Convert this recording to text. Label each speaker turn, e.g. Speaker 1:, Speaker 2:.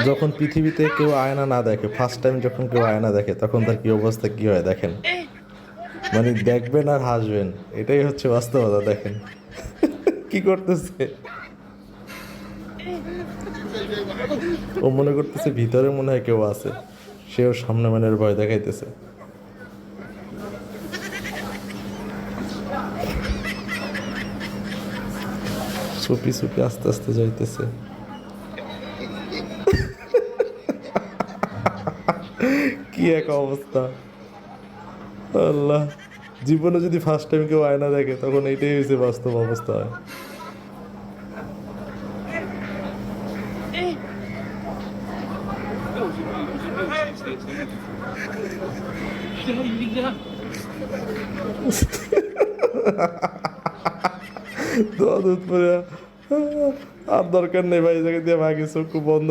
Speaker 1: যখন পৃথিবীতে কেউ আয়না না দেখে, ফার্স্ট টাইম যখন কেউ আয়না দেখে, তখন তার কি অবস্থা কি হয় দেখেন। মানে দেখবেন আর হাসবেন, এটাই হচ্ছে বাস্তবতা। দেখেন কি করতেছে, ও মনে করতেছে ভিতরে মনে হয় কেউ আছে, সেও সামনে মানে ভয় দেখাইতেছে। চুপি চুপি আস্তে আস্তে যাইতেছে। কি এক অবস্থা, আল্লাহ। জীবনে যদি ফার্স্ট টাইম কেউ আয়না দেখে, তখন এইটাই হয়েছে বাস্তব অবস্থা হয়। দোয়া দুধ পরে আর দরকার নেই ভাই, এই জায়গায় দিয়ে ভাগে চোখ বন্ধ